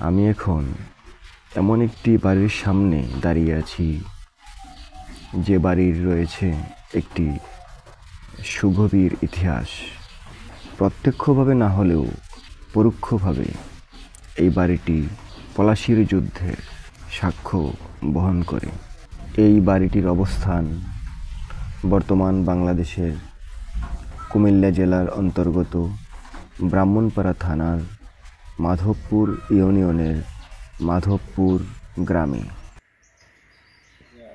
আমি এখন এমন একটি বাড়ির সামনে দাঁড়িয়ে আছি, যে বাড়ির রয়েছে একটি সুগভীর ইতিহাস। প্রত্যক্ষভাবে না হলেও পরোক্ষভাবে এই বাড়িটি পলাশীর যুদ্ধের সাক্ষ্য বহন করে। এই বাড়িটির অবস্থান বর্তমান বাংলাদেশের কুমিল্লা জেলার অন্তর্গত ব্রাহ্মণপাড়া থানার মাধবপুর ইউনিয়নের মাধবপুর গ্রামে।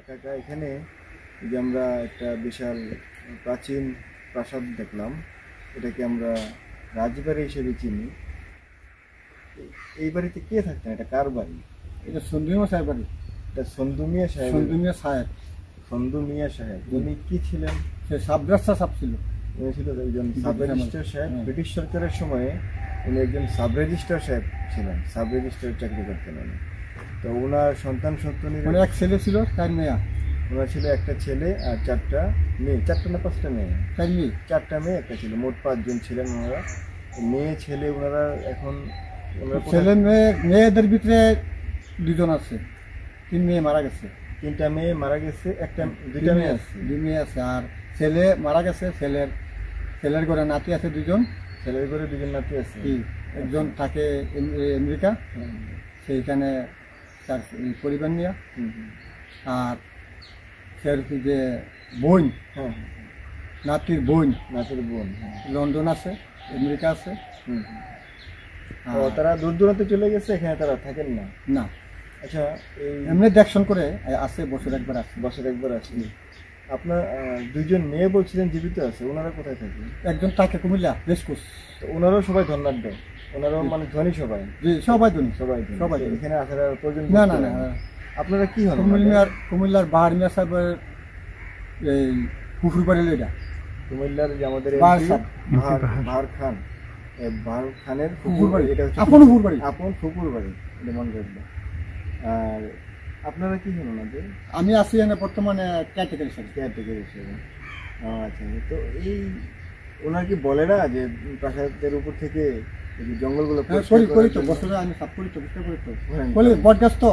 কাকা, এখানে যে আমরা একটা বিশাল প্রাচীন প্রাসাদ দেখলাম, এটাকে আমরা রাজবাড়ি হিসেবে চিনি। এই বাড়িতে কে থাকতেন? এটা কার বাড়ি? এটা সন্দুমিয়া সাহেব বাড়ি। এটা সন্দুমিয়া সাহেব। সন্দুমিয়া সাহেব। সন্দুমিয়া সাহেব উনি কি ছিলেন? সে সাবরাস্তা সাহেব ছিল। উনি ছিল একজন সাব রেজিস্ট্রার সাহেব। ব্রিটিশ সরকারের সময়ে উনি একজন সাব রেজিস্ট্রার সাহেব ছিলেন, সাব রেজিস্ট্রার চাকরি করতেন উনি। তো ওনার সন্তান সন্ততির এক ছেলে ছিল, 4 মেয়ে। ওনার ছিল একটা ছেলে আর 4টা মেয়ে। 4টা না 5টা মেয়ে? 4 মেয়ে। 4টা মেয়ে, একটা ছিল। মোট 5 জন ছিলেন ওনারা। মেয়ে ছেলে ওনারা এখন ছেলে মেয়েদের ভিতরে 2 জন আছে, 3 মেয়ে মারা গেছে। 3টা মেয়ে মারা গেছে, 2টা মেয়ে আছে। 2 মেয়ে আছে আর ছেলে মারা গেছে। ছেলের ঘরে নাতি আছে 2 জন। ছেলের ঘরে 2 জন নাতি আছে। একজন থাকে আমেরিকা, সেইখানে তার পরিবার নিয়ে। আর যে বোন, নাতির বোন লন্ডন আছে, আমেরিকা আছে। তারা দূর দূরান্তে চলে গেছে, এখানে তারা থাকেন না? না। আচ্ছা, এমনি দেখশন করে আসে, বছর একবার আসে। বছর একবার আসে। আপনার 2 জন মেয়ে বলছিলেন জীবিত আছে, ওনারা কোথায় থাকে? একজন থাকে কুমিল্লা রেসকোর্স। ওনারাও সবাই ধনাঢ্য? ওনারাও মানে ধনী সবাই? জি, সবাই ধনী। সবাই এখানে আসার প্রয়োজন না না না। আপনারা কি হন? কুমিল্লার বাহার মিয়া সাহেবের এই পুকুর বাড়ি। এটা কুমিল্লার যে আমাদের বাহার খান, বাহার খানের পুকুর বাড়ি। এটা হচ্ছে আপন পুকুর বাড়ি। আপন পুকুর বাড়ি, এটা মনে রাখবেন। আর আপনারা কি হন ওনাদের? আমি আছি এখানে বর্তমানে কেয়ারটেকার হিসেবে। আচ্ছা, তো এই ওনার কি বলে না যে প্রাসাদের উপর থেকে জঙ্গলগুলো করি তো, বছরে আমি সাফ করি তো, বুঝতে করি তো, বলি বটগাছ তো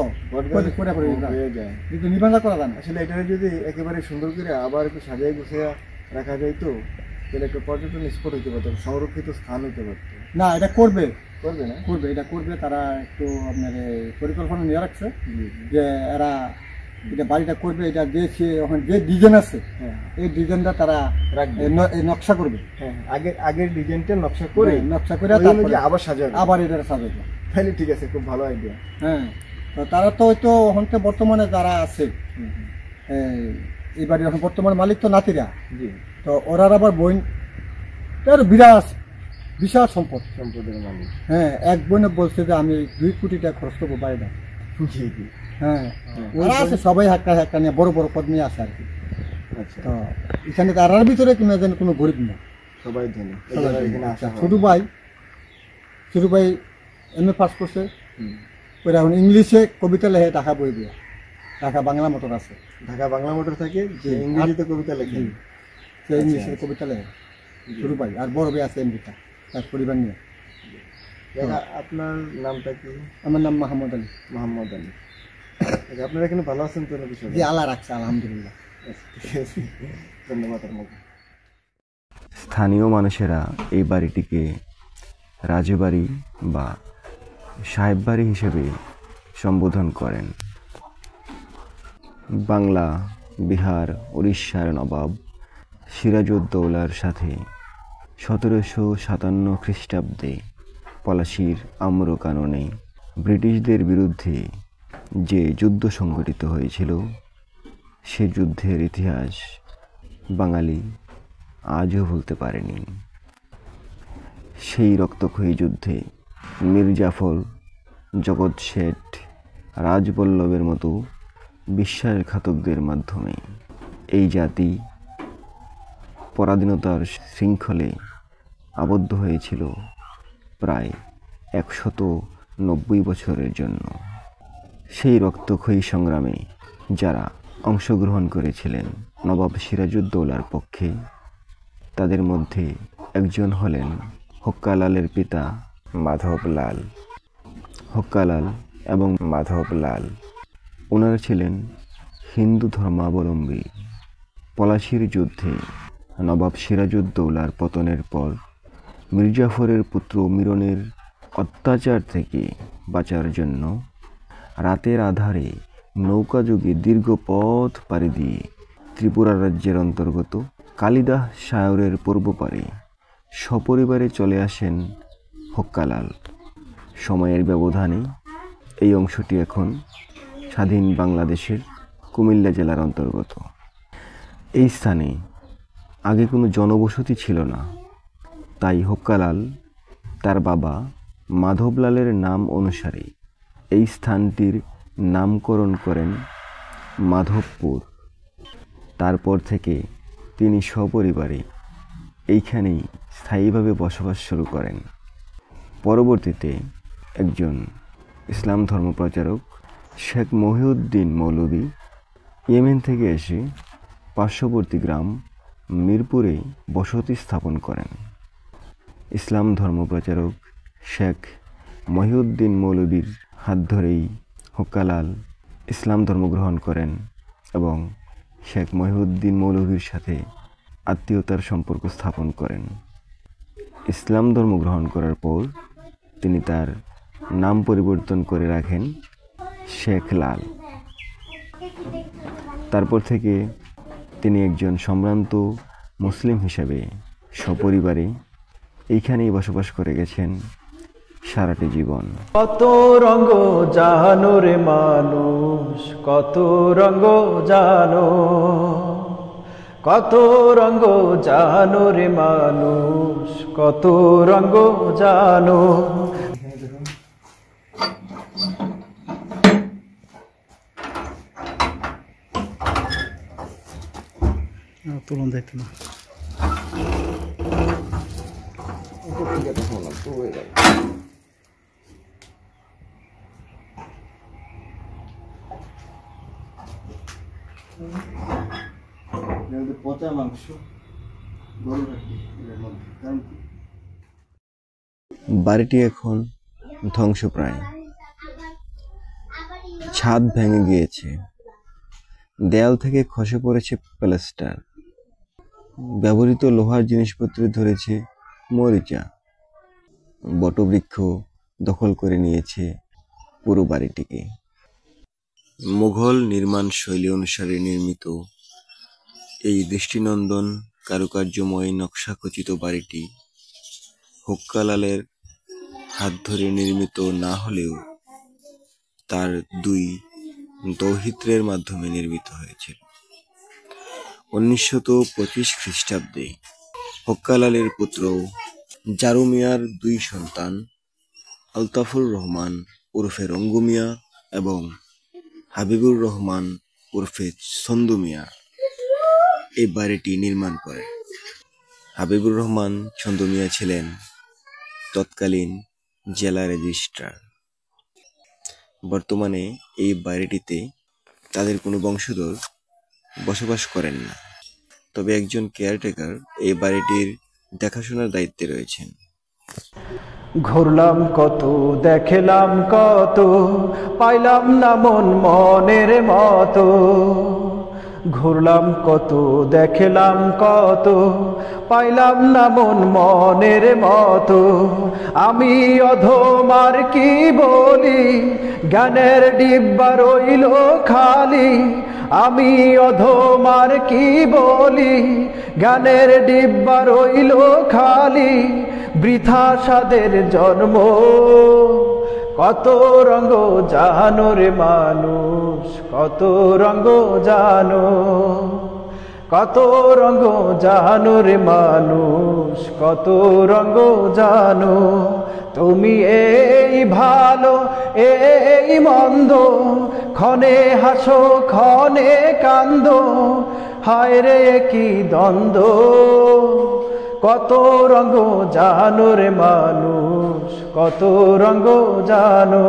হয়ে যায়, কিন্তু নিবান্ধা করা যায় না। আসলে এটা যদি একেবারে সুন্দর করে আবার একটু সাজিয়ে গুছিয়ে রাখা যায় তো তাহলে একটা পর্যটন স্পট হতে পারতো, সংরক্ষিত স্থান হতে পারতো। না, এটা করবে না, এটা করবে তারা। একটু আপনার পরিকল্পনা নিয়ে রাখছে যে এরা এটা বাড়িটা করবে। এটা দিয়েছে ওখানে যে ডিজাইন আছে, এই ডিজাইনটা তারা নকশা করবে। আগের ডিজাইনটা নকশা করে আবার সাজাবে, আবার এটা সাজাবে। তাহলে ঠিক আছে, খুব ভালো আইডিয়া। হ্যাঁ, তো তারা তো হয়তো ওখানে বর্তমানে যারা আছে এই বাড়ির এখন বর্তমানে মালিক তো নাতিরা। তো ওরা আবার বোন বিশাল সম্পদের মালিক। হ্যাঁ, এক বোনে বলছে যে আমি 2 কোটি টাকা খরচ করবো বাড়িটা। হ্যাঁ, ওরা আছে সবাই একটা নিয়ে বড় বড় পদ নিয়ে আসে আর কি। তো এখানে তারার ভিতরে কিনা যেন কোনো গরিব না, সবাই ধনী। ছোট ভাই MA পাস করছে। ওরা এখন ইংলিশে কবিতা লেখে, ঢাকা বই দিয়ে। ঢাকা বাংলা মোটর আছে, ঢাকা বাংলা মোটর থাকে, যে ইংরেজিতে কবিতা লেখে, সে ইংলিশে কবিতা লেখে ছোট ভাই। আর বড় ভাই আছে আমেরিকা, তার পরিবার নিয়ে। আপনার নামটা কি? আমার নাম মোহাম্মদ আলী। আপনারা এখানে ভালো আছেন তো? জি, আল্লাহ রাখছে, আলহামদুলিল্লাহ। ধন্যবাদ। স্থানীয় মানুষেরা এই বাড়িটিকে রাজবাড়ি বা সাহেব বাড়ি হিসেবে সম্বোধন করেন। বাংলা, বিহার, উড়িষ্যার নবাব সিরাজউদ্দৌলার সাথে 1757 খ্রিস্টাব্দে পলাশীর আম্রকাননে ব্রিটিশদের বিরুদ্ধে যে যুদ্ধ সংঘটিত হয়েছিল, সে যুদ্ধের ইতিহাস বাঙালি আজও ভুলতে পারেনি। সেই রক্তক্ষয়ী যুদ্ধে মীর জাফর, জগৎ শেঠ, রাজবল্লভের মতো বিশ্বাসঘাতকদের মাধ্যমে এই জাতি পরাধীনতার শৃঙ্খলে আবদ্ধ হয়েছিল প্রায় 190 বছরের জন্য। সেই রক্তক্ষয়ী সংগ্রামে যারা অংশগ্রহণ করেছিলেন নবাব সিরাজউদ্দৌলার পক্ষে, তাদের মধ্যে একজন হলেন হুক্কালালের পিতা মাধব লাল। হক্কালাল এবং মাধবলাল। ওনারা ছিলেন হিন্দু ধর্মাবলম্বী। পলাশির যুদ্ধে নবাব সিরাজউদ্দৌলার পতনের পর মির্জাফরের পুত্র মিরনের অত্যাচার থেকে বাঁচার জন্য রাতের আধারে নৌকাযোগে দীর্ঘ পথ পাড়ি দিয়ে ত্রিপুরা রাজ্যের অন্তর্গত কালিদাহ সায়রের পূর্ব পারে সপরিবারে চলে আসেন হক্কালাল। সময়ের ব্যবধানে এই অংশটি এখন স্বাধীন বাংলাদেশের কুমিল্লা জেলার অন্তর্গত। এই স্থানে আগে কোনো জনবসতি ছিল না, তাই হক্কালাল তার বাবা মাধবলালের নাম অনুসারে এই স্থানটির নামকরণ করেন মাধবপুর। তারপর থেকে তিনি সপরিবারে এইখানেই স্থায়ীভাবে বসবাস শুরু করেন। পরবর্তীতে একজন ইসলাম ধর্মপ্রচারক শেখ মহিউদ্দিন মৌলভী ইয়েমেন থেকে এসে পার্শ্ববর্তী গ্রাম মিরপুরে বসতি স্থাপন করেন। ইসলাম ধর্মপ্রচারক শেখ মহিউদ্দিন মৌলভীর হাত ধরেই হক্কালাল ইসলাম ধর্ম গ্রহণ করেন এবং শেখ মহিউদ্দিন মৌলভীর সাথে আত্মীয়তার সম্পর্ক স্থাপন করেন। ইসলাম ধর্ম গ্রহণ করার পর তিনি তার নাম পরিবর্তন করে রাখেন শেখ লাল। তারপর থেকে তিনি একজন সম্ভ্রান্ত মুসলিম হিসেবে সপরিবারে এইখানেই বসবাস করে গেছেন সারাটি জীবন। কত রঙ্গ জানো রে মানুষ, কত রঙ্গ জানো, কত রঙ্গ জানো রে মানুষ, কত রঙ্গ জানো। তুলন দেখতে না পচা মাংস বাড়িটি এখন ধ্বংসপ্রায়, ছাদ ভেঙে গিয়েছে, দেয়াল থেকে খসে পড়েছে প্লাস্টার, ব্যবহৃত লোহার জিনিসপত্রে ধরেছে মরিচা, বটবৃক্ষ দখল করে নিয়েছে পুরো বাড়িটিকে। মুঘল নির্মাণ শৈলী অনুসারে নির্মিত এই দৃষ্টিনন্দন কারুকার্যময় নকশাখচিত বাড়িটি হক্কালালের হাত ধরে নির্মিত না হলেও তার দুই দৌহিত্রের মাধ্যমে নির্মিত হয়েছিল। 1925 খ্রিস্টাব্দে হক্কালালের পুত্র জারু মিয়ার দুই সন্তান আলতাফুর রহমান ওরফে রঙ্গু মিয়া এবং হাবিবুর রহমান ওরফে ছন্দু মিয়া এই বাড়িটি নির্মাণ করেন। হাবিবুর রহমান ছন্দু মিয়া ছিলেন তৎকালীন জেলা রেজিস্ট্রার। বর্তমানে এই বাড়িটিতে তাদের কোনো বংশধর বসবাস করেন না, তবে একজন কেয়ারটেকার এই বাড়িটির দেখাশোনার দায়িত্বে রয়েছেন। ঘুরলাম কত, দেখলাম কত, পাইলাম না মন মনের মতো। ঘুরলাম কত, দেখলাম কত, পাইলাম না মন মনের মতো। আমি অধম আর কি বলি, জ্ঞানের ডিব্বা রইল খালি। আমি অধম আর কি বলি, জ্ঞানের ডিব্বা রইল খালি। বৃথা সাদের জন্ম, কত রঙ্গ জানো রে মানুষ, কত রঙ্গ জানো, কত রঙ্গ জানো রে মানুষ, কত রঙ্গ জানো। তুমি এই ভালো এই মন্দ, ক্ষণে হাসো ক্ষণে কান্দো, হায় রে কি দ্বন্দ্ব। কত রঙ্গ জানো রে মানুষ, কত রঙ্গ জানো।